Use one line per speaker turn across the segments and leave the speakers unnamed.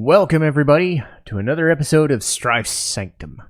Welcome, everybody, to another episode of Strife's Sanctum.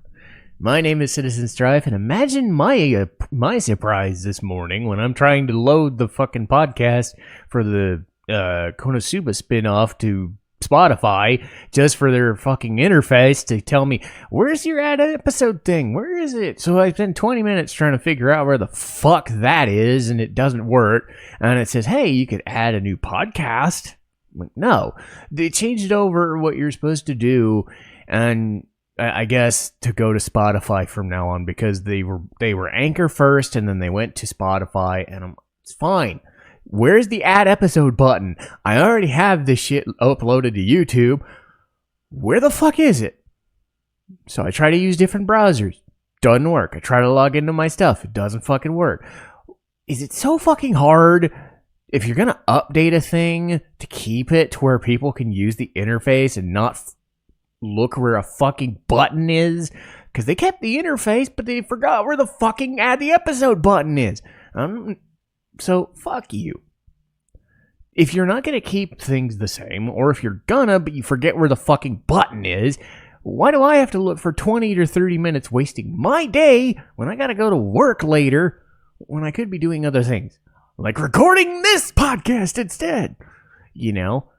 My name is Citizen Strife, and imagine my surprise this morning when I'm trying to load the fucking podcast for the Konosuba spin-off to Spotify just for their fucking interface to tell me, where's your add episode thing? Where is it? So I spend 20 minutes trying to figure out where the fuck that is, and it doesn't work. And it says, hey, you could add a new podcast. I'm like, no, they changed over what you're supposed to do, and I guess to go to Spotify from now on because they were Anchor first, and then they went to Spotify, and it's fine. Where's the add episode button? I already have this shit uploaded to YouTube. Where the fuck is it? So I try to use different browsers. Doesn't work. I try to log into my stuff. It doesn't fucking work. Is it so fucking hard? If you're going to update a thing to keep it to where people can use the interface and not look where a fucking button is, because they kept the interface, but they forgot where the fucking add the episode button is. So, fuck you. If you're not going to keep things the same, or if you're gonna, but you forget where the fucking button is, why do I have to look for 20 to 30 minutes wasting my day when I got to go to work later when I could be doing other things? Like recording this podcast instead. You know?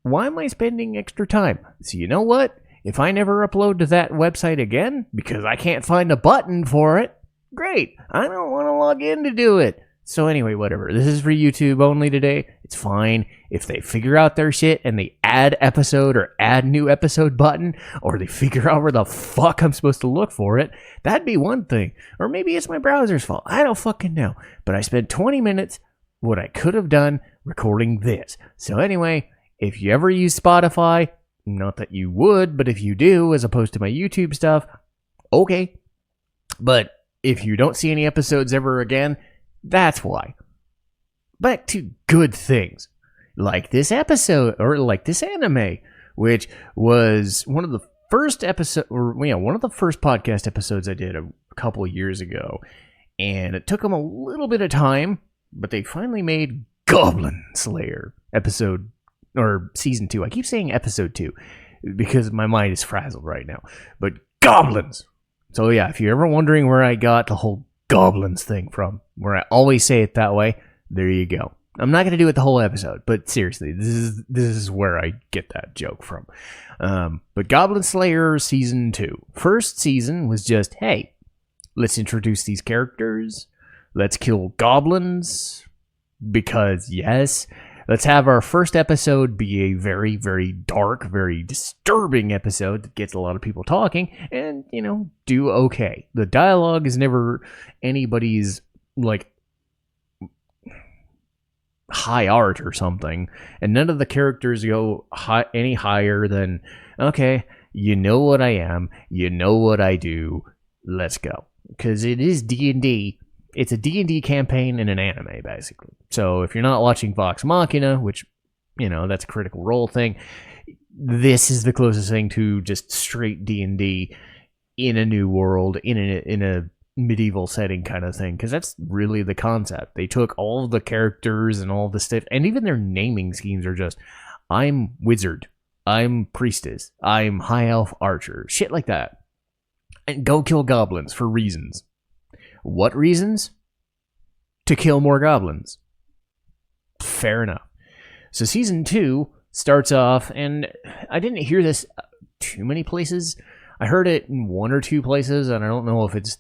Why am I spending extra time? So you know what? If I never upload to that website again, because I can't find a button for it, great. I don't want to log in to do it. So anyway, whatever. This is for YouTube only today. It's fine. If they figure out their shit and they add episode or add new episode button, or they figure out where the fuck I'm supposed to look for it, that'd be one thing. Or maybe it's my browser's fault. I don't fucking know. But I spent 20 minutes, what I could have done, recording this. So anyway, if you ever use Spotify, not that you would, but if you do, as opposed to my YouTube stuff, okay. But if you don't see any episodes ever again, that's why. Back to good things. Like this episode, or like this anime, which was one of the first one of the first podcast episodes I did a couple of years ago. And it took them a little bit of time, but they finally made Goblin Slayer episode, or season 2. I keep saying episode 2 because my mind is frazzled right now. But Goblins! So yeah, if you're ever wondering where I got the whole Goblins thing from, where I always say it that way, there you go. I'm not going to do it the whole episode, but seriously, this is where I get that joke from. But Goblin Slayer season 2. First season was just, hey, let's introduce these characters. Let's kill goblins. Because, yes, let's have our first episode be a very, very dark, very disturbing episode that gets a lot of people talking and, do okay. The dialogue is never anybody's, like, high art or something, and none of the characters go any higher than, okay, you know what I am, you know what I do, let's go. Because it is D&D. It's a D&D campaign in an anime, basically. So if you're not watching Vox Machina, which, that's a Critical Role thing, this is the closest thing to just straight D&D in a new world, in a medieval setting kind of thing, because that's really the concept. They took all the characters and all the stuff, and even their naming schemes are just, I'm wizard, I'm priestess, I'm high elf archer, shit like that. And go kill goblins for reasons. What reasons? To kill more goblins. Fair enough. So season 2 starts off, and I didn't hear this too many places. I heard it in 1 or 2 places, and I don't know if it's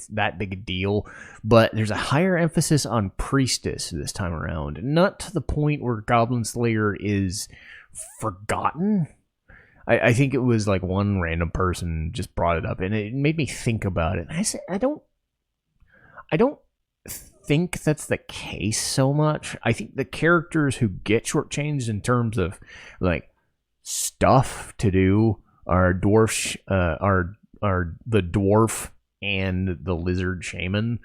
that big a deal, but there's a higher emphasis on priestess this time around. Not to the point where Goblin Slayer is forgotten. I think it was like one random person just brought it up, and it made me think about it. And I said, I don't think that's the case so much. I think the characters who get shortchanged in terms of like stuff to do are are the dwarf and the lizard shaman,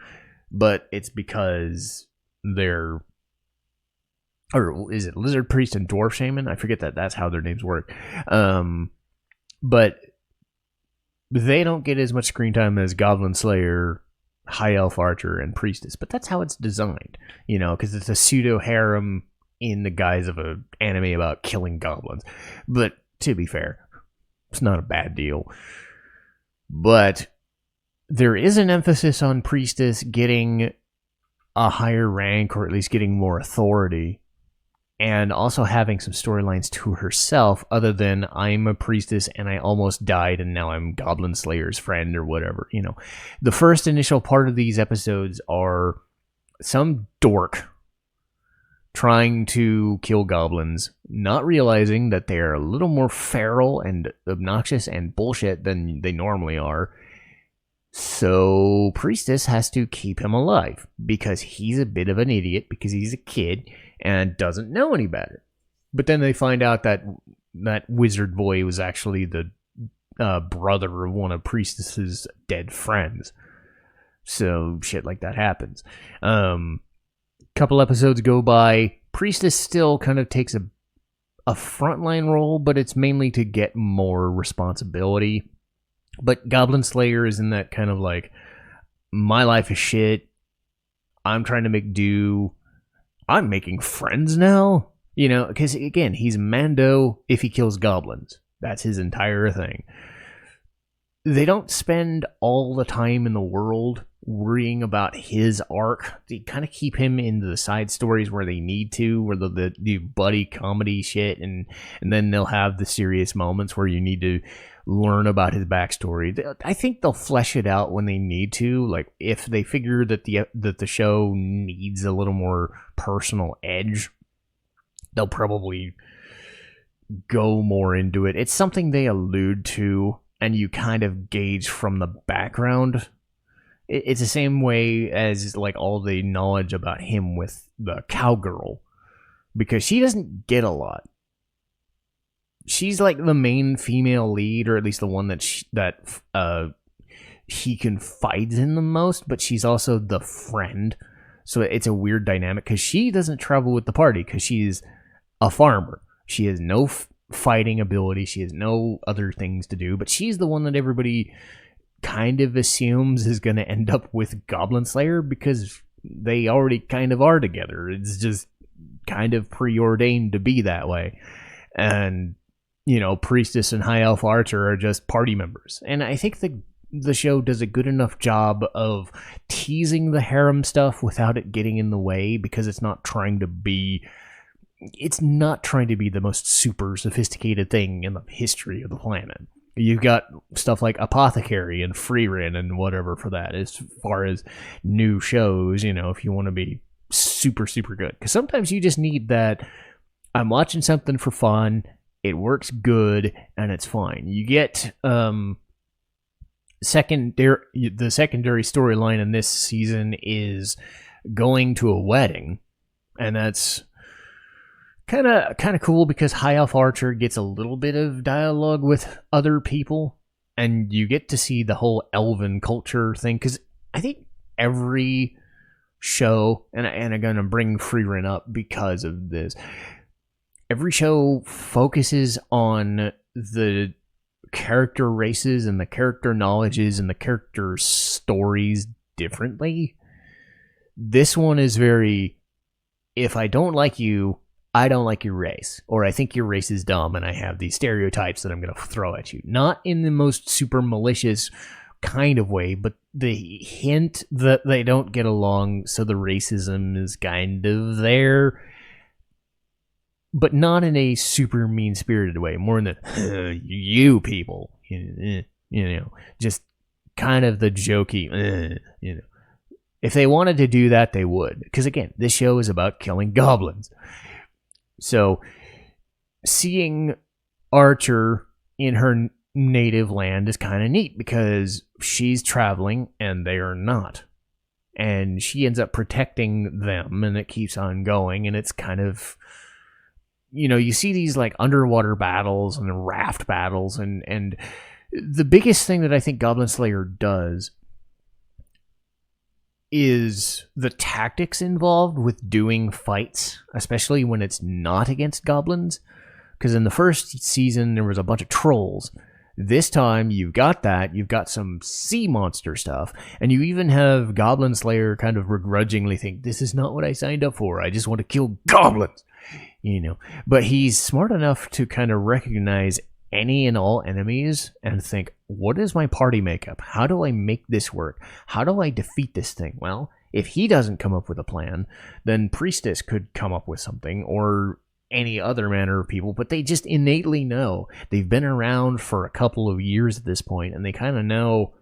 but it's because they're, or is it lizard priest and dwarf shaman? I forget that's how their names work. But they don't get as much screen time as Goblin Slayer, High Elf Archer, and Priestess. But that's how it's designed, because it's a pseudo harem in the guise of an anime about killing goblins. But to be fair. It's not a bad deal. But there is an emphasis on Priestess getting a higher rank, or at least getting more authority, and also having some storylines to herself other than I'm a priestess and I almost died and now I'm Goblin Slayer's friend or whatever. You know, the first initial part of these episodes are some dork trying to kill goblins, not realizing that they're a little more feral and obnoxious and bullshit than they normally are. So Priestess has to keep him alive because he's a bit of an idiot because he's a kid and doesn't know any better. But then they find out that that wizard boy was actually the brother of one of Priestess's dead friends. So shit like that happens. Couple episodes go by. Priestess still kind of takes a frontline role, but it's mainly to get more responsibility. But Goblin Slayer is in that kind of like, my life is shit. I'm trying to make do. I'm making friends now. You know, because again, he's Mando if he kills goblins. That's his entire thing. They don't spend all the time in the world worrying about his arc. They kind of keep him into the side stories where they need to, where the buddy comedy shit, and then they'll have the serious moments where you need to learn about his backstory. I think they'll flesh it out when they need to. Like if they figure that the show needs a little more personal edge, they'll probably go more into it. It's something they allude to, and you kind of gauge from the background. It's the same way as like all the knowledge about him with the cowgirl, because she doesn't get a lot. She's like the main female lead, or at least the one that he confides in the most, but she's also the friend. So it's a weird dynamic because she doesn't travel with the party because she's a farmer. She has no fighting ability. She has no other things to do, but she's the one that everybody kind of assumes is going to end up with Goblin Slayer because they already kind of are together. It's just kind of preordained to be that way. And, you know, Priestess and High Elf Archer are just party members. And I think the show does a good enough job of teasing the harem stuff without it getting in the way, because it's not trying to be the most super sophisticated thing in the history of the planet. You've got stuff like Apothecary and Frieren and whatever for that, as far as new shows, you know, if you want to be super, super good. Because sometimes you just need that, I'm watching something for fun, it works good, and it's fine. You get the secondary storyline in this season is going to a wedding, and that's kind of cool because High Elf Archer gets a little bit of dialogue with other people, and you get to see the whole elven culture thing, because I think every show, and I'm going to bring Frieren up because of this, every show focuses on the character races and the character knowledges and the character stories differently. This one is very, if I don't like you, I don't like your race, or I think your race is dumb and I have these stereotypes that I'm going to throw at you. Not in the most super malicious kind of way, but the hint that they don't get along, so the racism is kind of there, but not in a super mean-spirited way, more in the, you people, you know, just kind of the jokey, you know. If they wanted to do that, they would, because again, this show is about killing goblins. So, seeing Archer in her native land is kind of neat because she's traveling and they are not. And she ends up protecting them, and it keeps on going, and it's kind of, you know, you see these like underwater battles and raft battles, and the biggest thing that I think Goblin Slayer does is the tactics involved with doing fights, especially when it's not against goblins. Because in the first season, there was a bunch of trolls. This time, you've got some sea monster stuff, and you even have Goblin Slayer kind of begrudgingly think, this is not what I signed up for, I just want to kill goblins, you know. But he's smart enough to kind of recognize any and all enemies and think, what is my party makeup? How do I make this work? How do I defeat this thing? Well, if he doesn't come up with a plan, then Priestess could come up with something, or any other manner of people, but they just innately know. They've been around for a couple of years at this point, and they kind of know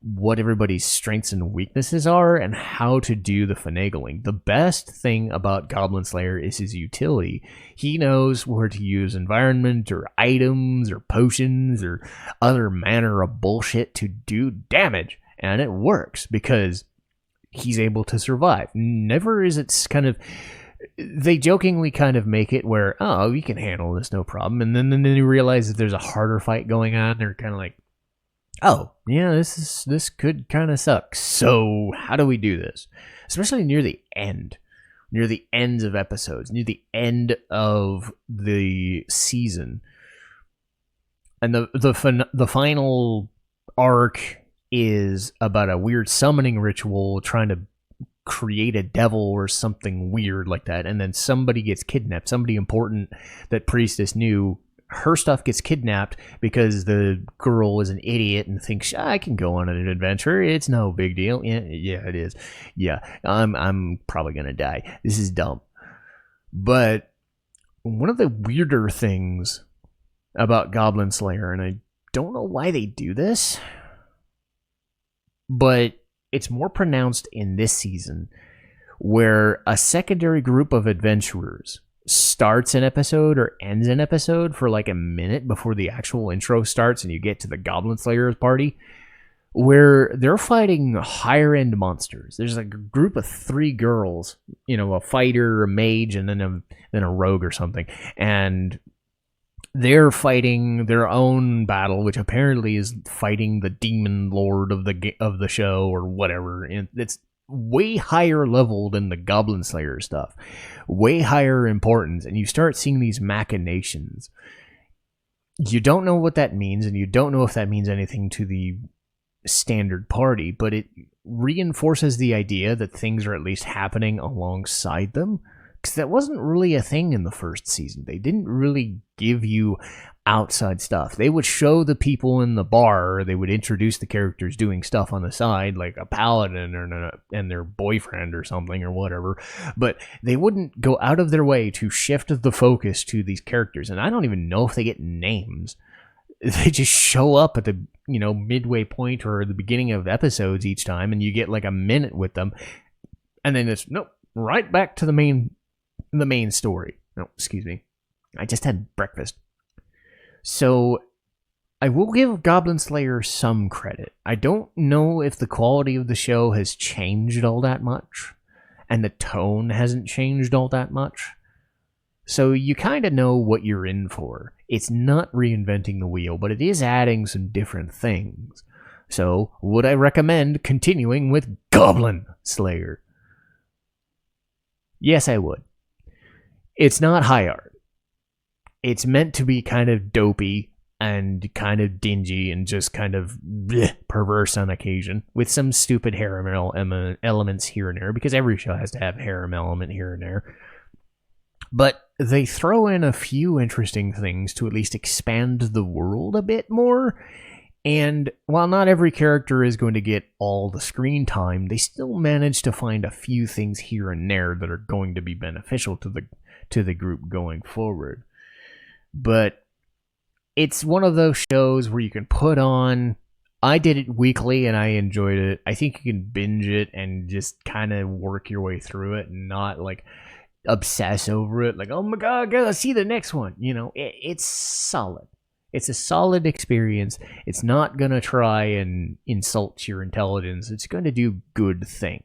what everybody's strengths and weaknesses are and how to do the finagling. The best thing about Goblin Slayer is his utility. He knows where to use environment or items or potions or other manner of bullshit to do damage, and it works because he's able to survive. Never is it kind of... They jokingly kind of make it where, oh, we can handle this, no problem, and then they realize that there's a harder fight going on. They're kind of like, oh, yeah, this could kind of suck. So how do we do this? Especially near the ends of episodes, near the end of the season. And the final arc is about a weird summoning ritual trying to create a devil or something weird like that. And then somebody gets kidnapped, somebody important that Priestess knew. Her stuff gets kidnapped because the girl is an idiot and thinks, I can go on an adventure. It's no big deal. Yeah, it is. Yeah, I'm probably going to die. This is dumb. But one of the weirder things about Goblin Slayer, and I don't know why they do this, but it's more pronounced in this season, where a secondary group of adventurers starts an episode or ends an episode for like a minute before the actual intro starts and you get to the Goblin Slayer's party, where they're fighting higher end monsters. There's like a group of 3 girls, a fighter, a mage, and then a rogue or something, and they're fighting their own battle, which apparently is fighting the demon lord of the show or whatever. And it's way higher level than the Goblin Slayer stuff, way higher importance, and you start seeing these machinations. You don't know what that means, and you don't know if that means anything to the standard party, but it reinforces the idea that things are at least happening alongside them, because that wasn't really a thing in the first season. They didn't really give you outside stuff. They would show the people in the bar, or they would introduce the characters doing stuff on the side, like a paladin and their boyfriend or something or whatever, but they wouldn't go out of their way to shift the focus to these characters. And I don't even know if they get names. They just show up at the midway point or the beginning of episodes each time, and you get like a minute with them, and then it's right back to the main story. No, excuse me, I just had breakfast. So I will give Goblin Slayer some credit. I don't know if the quality of the show has changed all that much, and the tone hasn't changed all that much. So you kind of know what you're in for. It's not reinventing the wheel, but it is adding some different things. So would I recommend continuing with Goblin Slayer? Yes, I would. It's not high art. It's meant to be kind of dopey and kind of dingy and just kind of perverse on occasion, with some stupid harem elements here and there, because every show has to have a harem element here and there. But they throw in a few interesting things to at least expand the world a bit more. And while not every character is going to get all the screen time, they still manage to find a few things here and there that are going to be beneficial to the group going forward. But it's one of those shows where you can put on... I did it weekly and I enjoyed it. I think you can binge it and just kind of work your way through it and not like obsess over it. Like, oh my god, I gotta see the next one. It's solid. It's a solid experience. It's not going to try and insult your intelligence. It's going to do good things.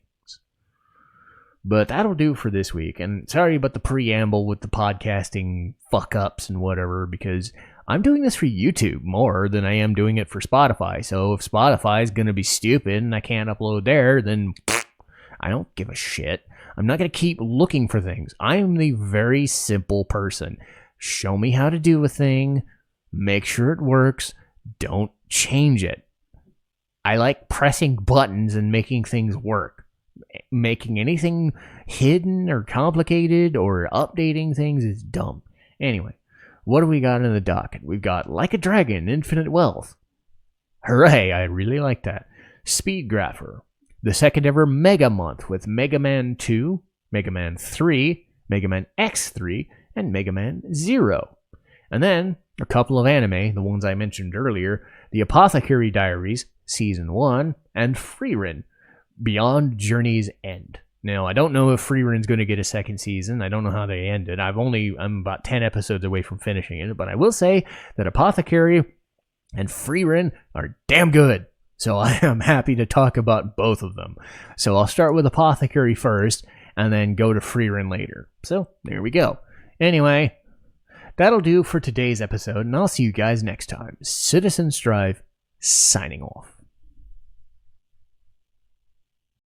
But that'll do for this week. And sorry about the preamble with the podcasting fuck-ups and whatever, because I'm doing this for YouTube more than I am doing it for Spotify. So if Spotify is going to be stupid and I can't upload there, then I don't give a shit. I'm not going to keep looking for things. I am the very simple person. Show me how to do a thing. Make sure it works. Don't change it. I like pressing buttons and making things work. Making anything hidden or complicated or updating things is dumb. Anyway, what do we got in the docket? We've got Like a Dragon, Infinite Wealth. Hooray, I really like that. Speed Grapher. The second ever Mega Month with Mega Man 2, Mega Man 3, Mega Man X3, and Mega Man 0. And then a couple of anime, the ones I mentioned earlier, the Apothecary Diaries, Season 1, and Frieren, Beyond Journey's End. Now, I don't know if Frieren's going to get a second season. I don't know how they end it. I'm about 10 episodes away from finishing it, but I will say that Apothecary and Frieren are damn good. So I am happy to talk about both of them. So I'll start with Apothecary first, and then go to Frieren later. So there we go. Anyway, that'll do for today's episode, and I'll see you guys next time. Citizen Strife, signing off.